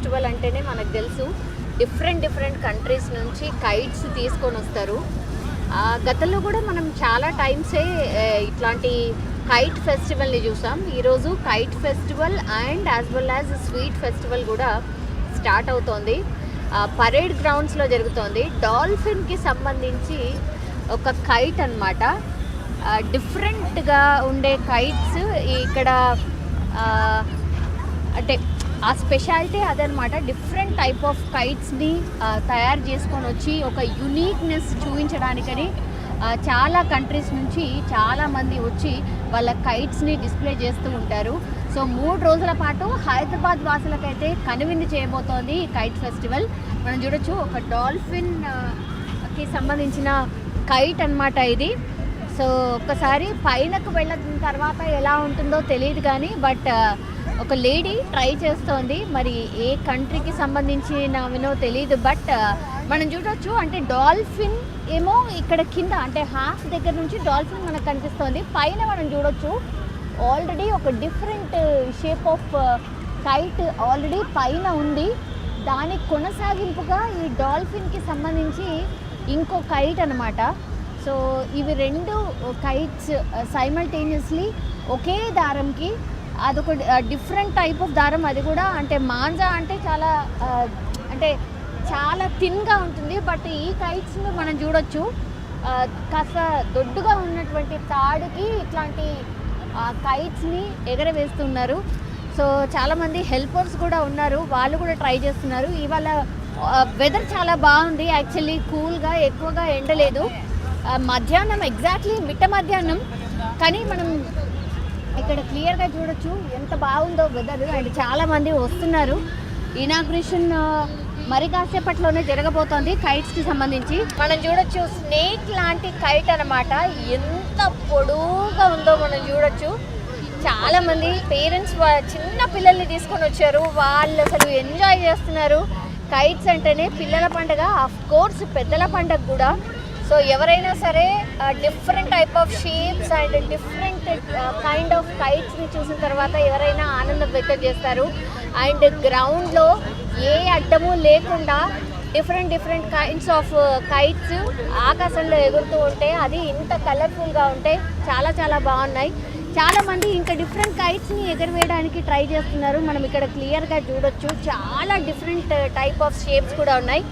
Festival అంటేనే మనకు తెలుసు డిఫరెంట్ కంట్రీస్ నుంచి కైట్స్ తీసుకొని వస్తారు. గతంలో కూడా మనం చాలా టైమ్సే ఇట్లాంటి కైట్ ఫెస్టివల్ని చూసాం. ఈరోజు kite festival and as well as sweet festival కూడా స్టార్ట్ అవుతోంది. పరేడ్ గ్రౌండ్స్లో జరుగుతోంది. డాల్ఫిన్కి సంబంధించి ఒక కైట్ అన్నమాట. డిఫరెంట్గా ఉండే కైట్స్ ఇక్కడ అంటే ఆ స్పెషాలిటీ అదనమాట. డిఫరెంట్ టైప్ ఆఫ్ కైట్స్ని తయారు చేసుకొని వచ్చి ఒక యునీక్నెస్ చూపించడానికని చాలా కంట్రీస్ నుంచి చాలామంది వచ్చి వాళ్ళ కైట్స్ని డిస్ప్లే చేస్తూ ఉంటారు. సో 3 రోజుల పాటు హైదరాబాద్ వాసులకైతే కనువిందు చేయబోతోంది ఈ కైట్ ఫెస్టివల్. మనం చూడొచ్చు ఒక డాల్ఫిన్కి సంబంధించిన కైట్ అన్నమాట ఇది. సో ఒక్కసారి పైనకు వెళ్ళిన తర్వాత ఎలా ఉంటుందో తెలియదు కానీ బట్ ఒక లేడీ ట్రై చేస్తోంది. మరి ఏ కంట్రీకి సంబంధించినవినో తెలియదు బట్ మనం చూడొచ్చు. అంటే డాల్ఫిన్ ఏమో ఇక్కడ కింద అంటే హాఫ్ దగ్గర నుంచి డాల్ఫిన్ మనకు కనిపిస్తోంది. పైన మనం చూడొచ్చు ఆల్రెడీ ఒక different shape of kite already పైన ఉంది. దానికి కొనసాగింపుగా ఈ డాల్ఫిన్కి సంబంధించి ఇంకో కైట్ అనమాట. సో ఇవి 2 కైట్స్ సైమల్టేనియస్లీ ఒకే దారంకి, అదొక డిఫరెంట్ టైప్ ఆఫ్ దారం. అది కూడా అంటే మాంజా అంటే చాలా థిన్గా ఉంటుంది. బట్ ఈ కైట్స్ను మనం చూడొచ్చు కాస్త దొడ్డుగా ఉన్నటువంటి తాడుకి ఇట్లాంటి కైట్స్ని ఎగరవేస్తున్నారు. సో చాలామంది హెల్పర్స్ కూడా ఉన్నారు, వాళ్ళు కూడా ట్రై చేస్తున్నారు. ఇవాళ వెదర్ చాలా బాగుంది యాక్చువల్లీ, కూల్గా, ఎక్కువగా ఎండలేదు. మధ్యాహ్నం ఎగ్జాక్ట్లీ మిట్ట మధ్యాహ్నం, కానీ మనం ఇక్కడ క్లియర్గా చూడొచ్చు ఎంత బాగుందో వెదర్. అండ్ చాలామంది వస్తున్నారు. ఇనాగ్రేషన్ మరి కాసేపట్లోనే జరగబోతోంది కైట్స్కి సంబంధించి. మనం చూడొచ్చు స్నేక్ లాంటి కైట్ అనమాట. ఎంత పొడవుగా ఉందో మనం చూడొచ్చు. చాలామంది పేరెంట్స్ చిన్న పిల్లల్ని తీసుకొని వచ్చారు, వాళ్ళు అసలు ఎంజాయ్ చేస్తున్నారు. కైట్స్ అంటేనే పిల్లల పండుగ, ఆఫ్ కోర్స్ పెద్దల పండుగ కూడా. సో ఎవరైనా సరే different type of shapes and different kind of కైట్స్ని చూసిన తర్వాత ఎవరైనా ఆనందం వ్యక్తం చేస్తారు. అండ్ గ్రౌండ్లో ఏ అడ్డము లేకుండా డిఫరెంట్ కైండ్స్ ఆఫ్ కైట్స్ ఆకాశంలో ఎగురుతూ ఉంటే అది ఇంత కలర్ఫుల్గా ఉంటే చాలా బాగున్నాయి. చాలామంది ఇంకా డిఫరెంట్ కైట్స్ని ఎగరవేయడానికి ట్రై చేస్తున్నారు. మనం ఇక్కడ క్లియర్గా చూడొచ్చు చాలా డిఫరెంట్ టైప్ ఆఫ్ షేప్స్ కూడా ఉన్నాయి.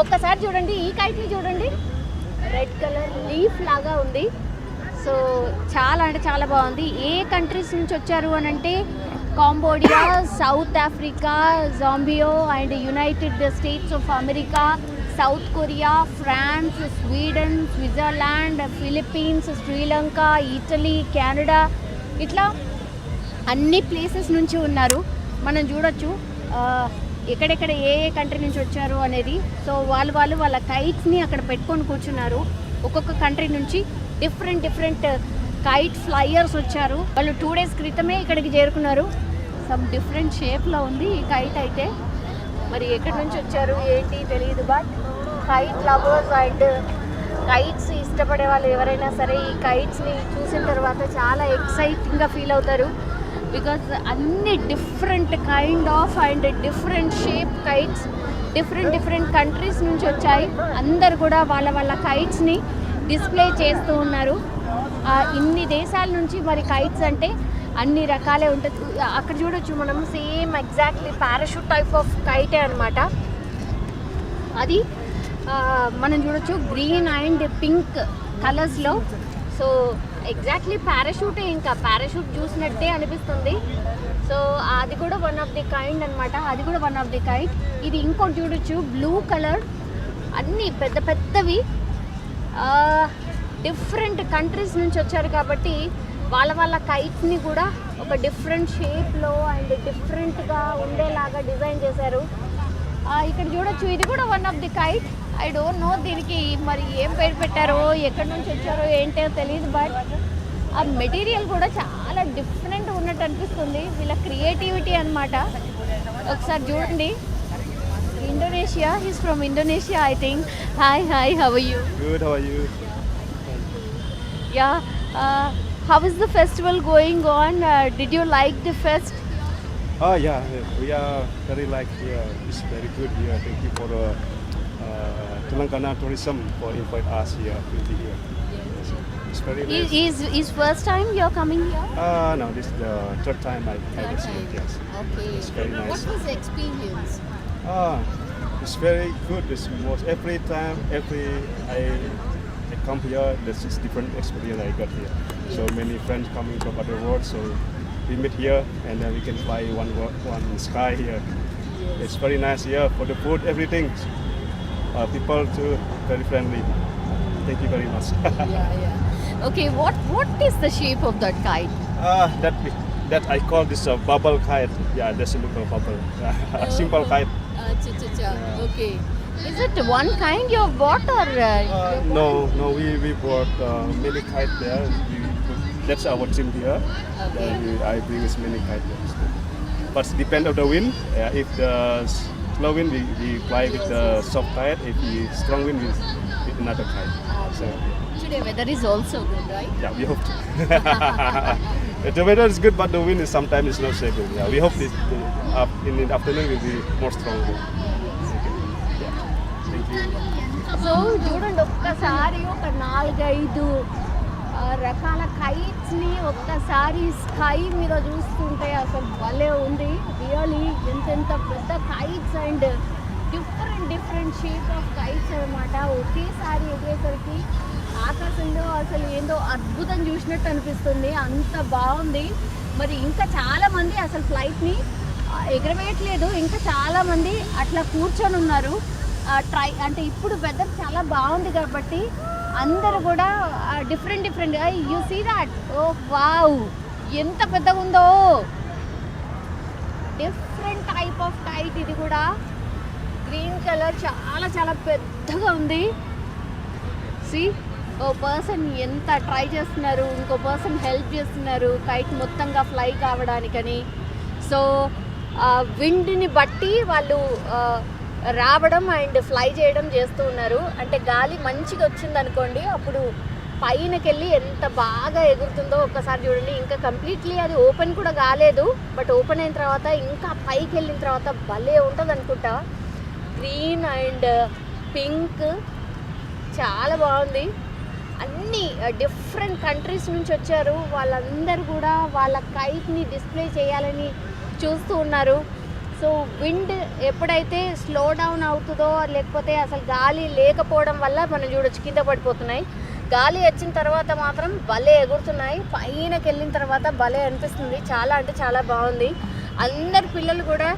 ఒక్కసారి చూడండి, ఈ కైట్ని చూడండి, రెడ్ కలర్ లీఫ్ లాగా ఉంది. సో చాలా బాగుంది. ఏ కంట్రీస్ నుంచి వచ్చారు అని అంటే Cambodia, South Africa, Zambia and United States of America, South Korea, France, Sweden, Switzerland, Philippines, Sri Lanka, Italy, Canada, ఇట్లా అన్ని ప్లేసెస్ నుంచి ఉన్నారు. మనం చూడొచ్చు ఎక్కడెక్కడ ఏ కంట్రీ నుంచి వచ్చారు అనేది. సో వాళ్ళు వాళ్ళ కైట్స్ని అక్కడ పెట్టుకొని కూర్చున్నారు. ఒక్కొక్క కంట్రీ నుంచి డిఫరెంట్ కైట్ ఫ్లైయర్స్ వచ్చారు. వాళ్ళు 2 days క్రితమే ఇక్కడికి చేరుకున్నారు. సమ్ డిఫరెంట్ షేప్లో ఉంది ఈ కైట్ అయితే. మరి ఎక్కడి నుంచి వచ్చారు ఏంటి తెలియదు but kite lovers and kites ఇష్టపడే వాళ్ళు ఎవరైనా సరే ఈ కైట్స్ని చూసిన తర్వాత చాలా ఎక్సైటింగ్గా ఫీల్ అవుతారు. బికాజ్ అన్ని different kind of and different shape kites different countries నుంచి వచ్చాయి. అందరు కూడా వాళ్ళ కైట్స్ని డిస్ప్లే చేస్తూ ఉన్నారు. ఇన్ని దేశాల నుంచి మరి కైట్స్ అంటే అన్ని రకాలే ఉంటుంది. అక్కడ చూడొచ్చు మనం same exactly parachute type of కైటే అనమాట. అది మనం చూడొచ్చు గ్రీన్ అండ్ పింక్ కలర్స్లో. సో ఎగ్జాక్ట్లీ పారాషూటే, ఇంకా పారాషూట్ చూసినట్టే అనిపిస్తుంది. సో అది కూడా వన్ ఆఫ్ ది కైండ్ అనమాట. అది కూడా వన్ ఆఫ్ ది కైండ్. ఇది ఇంకోటి చూడొచ్చు బ్లూ కలర్, అన్నీ పెద్దవి. డిఫరెంట్ కంట్రీస్ నుంచి వచ్చారు కాబట్టి వాళ్ళ కైట్స్ని కూడా ఒక డిఫరెంట్ షేప్లో అండ్ డిఫరెంట్గా ఉండేలాగా డిజైన్ చేశారు. ఇక్కడ చూడొచ్చు ఇది కూడా one of the kite. I don't know దీనికి మరి ఏం పేరు పెట్టారో, ఎక్కడి నుంచి వచ్చారో ఏంటో తెలియదు బట్ ఆ మెటీరియల్ కూడా చాలా డిఫరెంట్ ఉన్నట్టు అనిపిస్తుంది. వీళ్ళ క్రియేటివిటీ అనమాట. ఒకసారి చూడండి. Indonesia. He's from Indonesia, I think. Hi, how are you? Good, how are you? Yeah. How is the festival going on? Did you like the fest? Oh yeah, we are very like here. It's very good here. Thank you for the Telangana tourism for invite us here. Here. Yes. It's very nice. Is first time you're coming here? No, this is the third time I was here. Yes. Okay. It's very nice. What was the experience? Ah, it's very good. It's most every time I come here, this is different experience I got here. So many friends coming from other world, so we meet here and then we can fly one sky here. It's very nice here for the food, everything. People too very friendly. Thank you very much. Yeah. Okay, what is the shape of that kite? That I call this a bubble kite. Yeah, that's a little bubble. Simple kite. Okay. Is it one kind you have bought or? No, we brought many kite there. That's our team here. Okay. I bring this many kite there. But depend on the wind. If the slow wind, we fly with the soft kite. If the strong wind, with another kite. So, Today weather is also good, right? yeah, we hope to. The weather is good, but the wind is sometimes is not so good. Yeah, we hope in the afternoon will be more stronger. Yeah. Thank you. So చూడండి ఒక్కసారి ఒక 4-5 రకాల కైట్స్ని ఒక్కసారి sky మీద చూస్తుంటే అసలు భలే ఉంది. రియలీ ఎంతెంత పెద్ద kites and different shape of kites అనమాట. ఒకేసారి ఎగిరేసరికి ఆకాశంలో అసలు ఏందో అద్భుతం చూసినట్టు అనిపిస్తుంది. అంత బాగుంది. మరి ఇంకా చాలామంది అసలు ఫ్లైట్ని ఎగరవేయట్లేదు, ఇంకా చాలామంది అట్లా కూర్చొని ఉన్నారు. అంటే ఇప్పుడు వెదర్ చాలా బాగుంది కాబట్టి అందరూ కూడా different you see that. Oh wow, ఎంత పెద్దగా ఉందో. డిఫరెంట్ టైప్ ఆఫ్ కైట్ ఇది కూడా. గ్రీన్ కలర్ చాలా పెద్దగా ఉంది. సి ఓ పర్సన్ ఎంత ట్రై చేస్తున్నారు, ఇంకో పర్సన్ హెల్ప్ చేస్తున్నారు కైట్ మొత్తంగా ఫ్లై కావడానికని. సో విండ్ని బట్టి వాళ్ళు రావడం అండ్ ఫ్లై చేయడం చేస్తూ ఉన్నారు. అంటే గాలి మంచిగా వచ్చిందనుకోండి, అప్పుడు పైనకి వెళ్ళి ఎంత బాగా ఎగురుతుందో ఒక్కసారి చూడండి. ఇంకా కంప్లీట్లీ అది ఓపెన్ కూడా కాలేదు, బట్ ఓపెన్ అయిన తర్వాత ఇంకా పైకి వెళ్ళిన తర్వాత భలే ఉంటుంది అనుకుంటా. గ్రీన్ అండ్ పింక్ చాలా బాగుంది. అన్ని డిఫరెంట్ కంట్రీస్ నుంచి వచ్చారు. వాళ్ళందరూ కూడా వాళ్ళ కైట్ని డిస్ప్లే చేయాలని చూస్తూ ఉన్నారు. సో విండ్ ఎప్పుడైతే స్లో డౌన్ అవుతుందో, లేకపోతే అసలు గాలి లేకపోవడం వల్ల మనం చూడొచ్చు కింద పడిపోతున్నాయి. గాలి వచ్చిన తర్వాత మాత్రం భలే ఎగురుతున్నాయి. పైనకి వెళ్ళిన తర్వాత భలే అనిపిస్తుంది. చాలా అంటే చాలా బాగుంది. అందరు పిల్లలు కూడా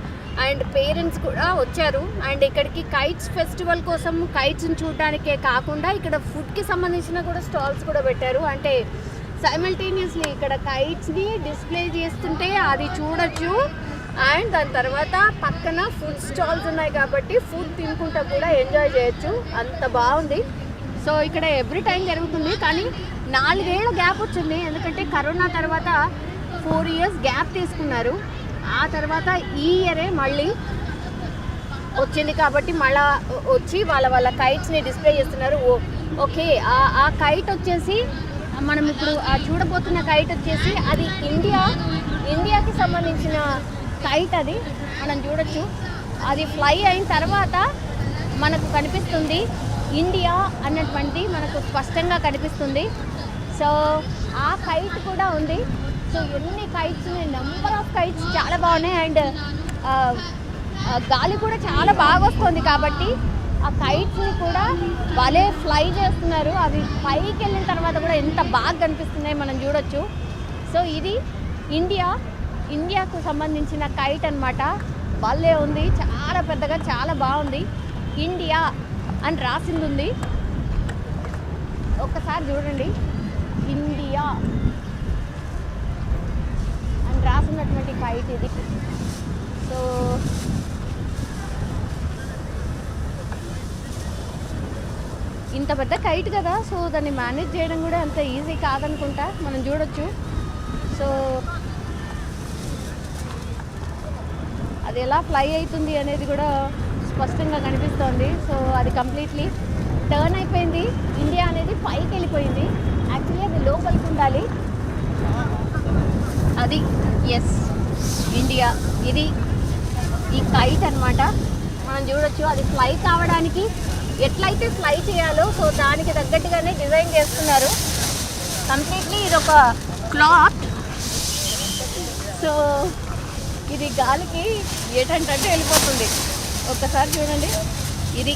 అండ్ పేరెంట్స్ కూడా వచ్చారు. అండ్ ఇక్కడికి కైట్స్ ఫెస్టివల్ కోసం కైట్స్ని చూడడానికే కాకుండా ఇక్కడ ఫుడ్కి సంబంధించిన కూడా స్టాల్స్ కూడా పెట్టారు. అంటే సైమల్టేనియస్లీ ఇక్కడ కైట్స్ని డిస్ప్లే చేస్తుంటే అది చూడొచ్చు. అండ్ దాని తర్వాత పక్కన ఫుడ్ స్టాల్స్ ఉన్నాయి కాబట్టి ఫుడ్ తినుకుంటా కూడా ఎంజాయ్ చేయొచ్చు. అంత బాగుంది. సో ఇక్కడ ఎవ్రీ టైం జరుగుతుంది, కానీ 4 ఏళ్ల గ్యాప్ వచ్చింది. ఎందుకంటే కరోనా తర్వాత 4 years గ్యాప్ తీసుకున్నారు. ఆ తర్వాత ఈ ఇయరే మళ్ళీ వచ్చింది కాబట్టి మళ్ళా వచ్చి వాళ్ళ కైట్స్ని డిస్ప్లే చేస్తున్నారు. ఓకే, ఆ కైట్ వచ్చేసి మనం ఇప్పుడు చూడబోతున్న కైట్ వచ్చేసి అది ఇండియాకి సంబంధించిన కైట్. అది మనం చూడొచ్చు. అది ఫ్లై అయిన తర్వాత మనకు కనిపిస్తుంది ఇండియా అన్నటువంటి మనకు స్పష్టంగా కనిపిస్తుంది. సో ఆ కైట్ కూడా ఉంది. సో ఎన్ని కైట్స్ ఉన్నాయి, నెంబర్ ఆఫ్ కైట్స్ చాలా బాగున్నాయి. అండ్ గాలి కూడా చాలా బాగా వస్తుంది కాబట్టి ఆ కైట్స్ని కూడా భలే ఫ్లై చేస్తున్నారు. అవి పైకి వెళ్ళిన తర్వాత కూడా ఎంత బాగా కనిపిస్తున్నాయి మనం చూడొచ్చు. సో ఇది ఇండియాకు సంబంధించిన కైట్ అన్నమాట. భలే ఉంది, చాలా పెద్దగా చాలా బాగుంది. ఇండియా అని రాసింది ఉంది. ఒక్కసారి చూడండి, ఇండియా అని రాసినటువంటి కైట్ ఇది. సో ఇంత పెద్ద కైట్ కదా, సో దాన్ని మేనేజ్ చేయడం కూడా అంత ఈజీ కాదనుకుంటా, మనం చూడొచ్చు. సో అది ఎలా ఫ్లై అవుతుంది అనేది కూడా స్పష్టంగా కనిపిస్తోంది. సో అది కంప్లీట్లీ టర్న్ అయిపోయింది. ఇండియా అనేది పైకి వెళ్ళిపోయింది. యాక్చువల్లీ అది లోపలికి ఉండాలి. అది ఎస్ ఇండియా. ఇది ఈ కైట్ అన్నమాట. మనం చూడొచ్చు అది ఫ్లై కావడానికి ఎట్లయితే ఫ్లై చేయాలో సో దానికి తగ్గట్టుగానే డిజైన్ చేస్తున్నారు కంప్లీట్లీ. ఇది ఒక క్లాత్. సో ఇది గాలికి ఏటంటే వెళ్ళిపోతుంది. ఒక్కసారి చూడండి ఇది.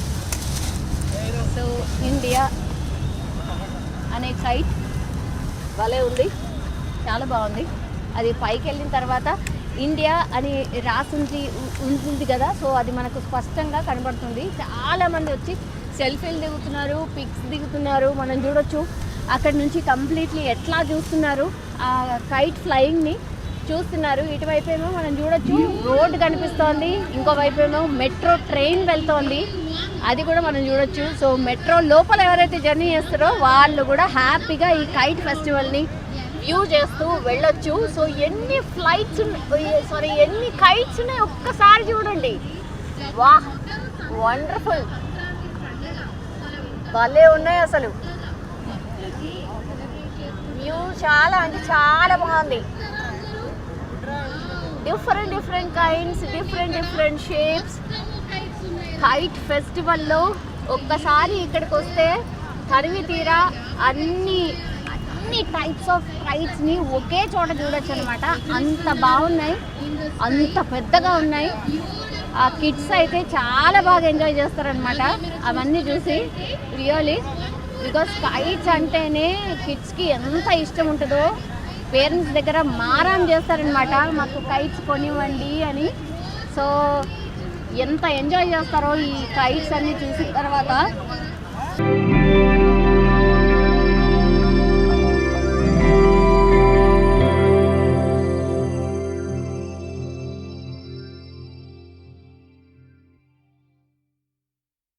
సో ఇండియా అనే కైట్ భలే ఉంది, చాలా బాగుంది. అది పైకి వెళ్ళిన తర్వాత ఇండియా అని రాసింది ఉంటుంది కదా, సో అది మనకు స్పష్టంగా కనబడుతుంది. చాలామంది వచ్చి సెల్ఫీలు దిగుతున్నారు, పిక్స్ దిగుతున్నారు. మనం చూడొచ్చు అక్కడ నుంచి కంప్లీట్లీ ఎట్లా చూస్తున్నారు ఆ కైట్ ఫ్లయింగ్ని చూస్తున్నారు. ఇటువైపు ఏమో మనం చూడొచ్చు రోడ్ కనిపిస్తోంది, ఇంకోవైపు ఏమో మెట్రో ట్రైన్ వెళ్తోంది, అది కూడా మనం చూడొచ్చు. సో మెట్రో లోపల ఎవరైతే జర్నీ చేస్తారో వాళ్ళు కూడా హ్యాపీగా ఈ కైట్ ఫెస్టివల్ని వ్యూ చేస్తూ వెళ్ళొచ్చు. సో ఎన్ని ఫ్లైట్స్ ఎన్ని కైట్స్ ఉన్నాయి ఒక్కసారి చూడండి. వాహ్, వండర్ఫుల్, భలే ఉన్నాయి అసలు. వ్యూ చాలా అంటే చాలా బాగుంది. Different kinds, different shapes. Kite ఫెస్టివల్లో ఒక్కసారి ఇక్కడికి వస్తే తరివి తీరా అన్ని టైప్స్ ఆఫ్ కైట్స్ని ఒకే చోట చూడొచ్చు అనమాట. అంత బాగున్నాయి, అంత పెద్దగా ఉన్నాయి. ఆ కిడ్స్ అయితే చాలా బాగా ఎంజాయ్ చేస్తారనమాట అవన్నీ చూసి. రియలీ బికాస్ కైట్స్ అంటేనే కిడ్స్కి ఎంత ఇష్టం ఉంటుందో పేరెంట్స్ దగ్గర మారం చేస్తారనమాట, మాకు కైట్స్ కొనివ్వండి అని. సో ఎంత ఎంజాయ్ చేస్తారో ఈ కైట్స్ అన్నీ చూసిన తర్వాత.